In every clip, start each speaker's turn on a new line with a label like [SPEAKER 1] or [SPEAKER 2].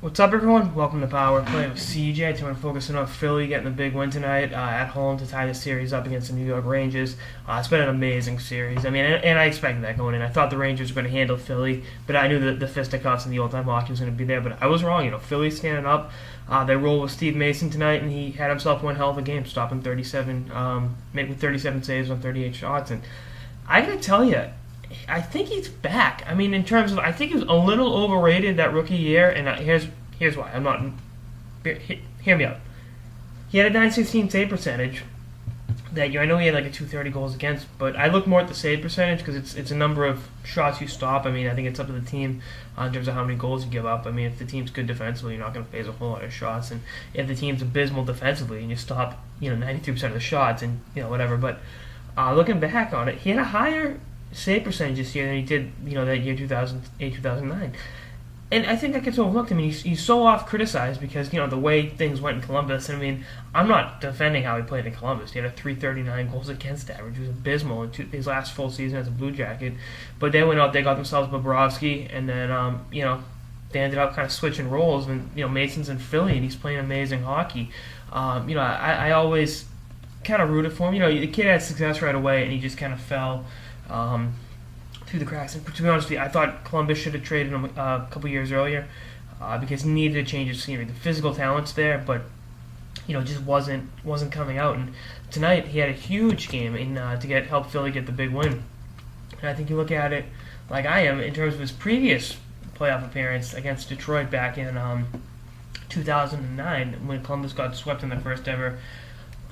[SPEAKER 1] What's up, everyone? Welcome to Power Play with CJ. Today we're focusing on Philly getting the big win tonight at home to tie the series up against the New York Rangers. It's been an amazing series. I mean, and I expected that going in. I thought the Rangers were going to handle Philly, but I knew that the fisticuffs and the old-time hockey was going to be there. But I was wrong. Philly's standing up. They roll with Steve Mason tonight, and he had himself one hell of a game, stopping making 37 saves on 38 shots. And I got to tell you, I think he's back. I mean, in terms of, I think he was a little overrated that rookie year, and here's why. Hear me out. He had a 916 save percentage that year. I know he had like a 230 goals against, but I look more at the save percentage because it's a number of shots you stop. I mean, I think it's up to the team in terms of how many goals you give up. I mean, if the team's good defensively, you're not going to phase a whole lot of shots, and if the team's abysmal defensively and you stop 93% of the shots and whatever. But looking back on it, he had a higher save percentage this year than he did that year 2008 2009. And I think that gets overlooked. I mean, he's so oft criticized because the way things went in Columbus. And I mean, I'm not defending how he played in Columbus. He had a 339 goals against average. It was abysmal in his last full season as a Blue Jacket. But they went out, they got themselves Bobrovsky, and then they ended up kind of switching roles. And Mason's in Philly, and he's playing amazing hockey. I always kind of rooted for him. The kid had success right away, and he just kind of fell through the cracks. And to be honest with you, I thought Columbus should have traded him a couple years earlier because he needed to change his scenery. The physical talent's there, but just wasn't coming out. And tonight he had a huge game to help Philly get the big win. And I think you look at it like I am in terms of his previous playoff appearance against Detroit back in 2009 when Columbus got swept in the first ever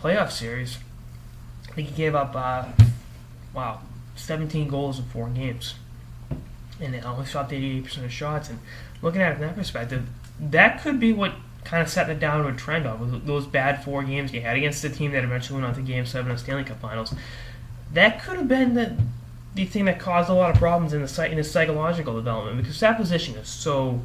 [SPEAKER 1] playoff series. I think he gave up 17 goals in 4 games, and it only shot 88% of shots. And looking at it from that perspective, that could be what kind of set the downward trend of those bad 4 games he had against the team that eventually went on to Game 7 of the Stanley Cup Finals. That could have been the thing that caused a lot of problems in his psychological development, because that position is so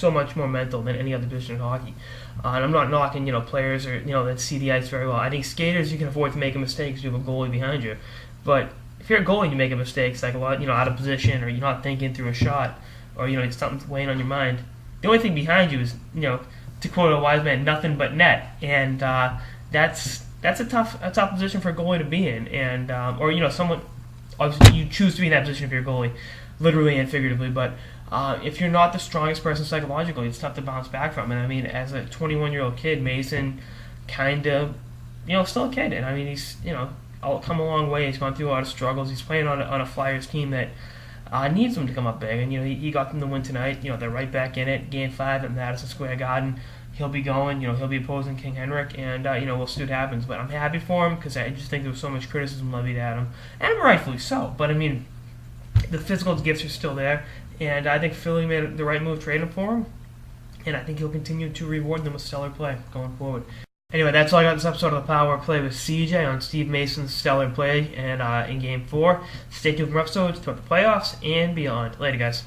[SPEAKER 1] much more mental than any other position in hockey. And I'm not knocking players or that see the ice very well. I think skaters, you can avoid making mistakes. You have a goalie behind you. But if you're a goalie and you make a mistake, it's like out of position, or you're not thinking through a shot, or something's weighing on your mind. The only thing behind you is, to quote a wise man, nothing but net, and that's a tough position for a goalie to be in, and or someone, obviously you choose to be in that position if you're a goalie, literally and figuratively. But if you're not the strongest person psychologically, it's tough to bounce back from. And I mean, as a 21-year-old kid, Mason kind of, still a kid, and I mean he's come a long way. He's gone through a lot of struggles. He's playing on a Flyers team that needs him to come up big. And he got them to win tonight. They're right back in it. Game 5 at Madison Square Garden. He'll be going. He'll be opposing King Henrik, and we'll see what happens. But I'm happy for him because I just think there was so much criticism levied at him, and rightfully so. But I mean, the physical gifts are still there, and I think Philly made the right move trading for him, and I think he'll continue to reward them with stellar play going forward. Anyway, that's all I got in this episode of the Power Play with CJ on Steve Mason's stellar play and in Game 4. Stay tuned for episodes throughout the playoffs and beyond. Later, guys.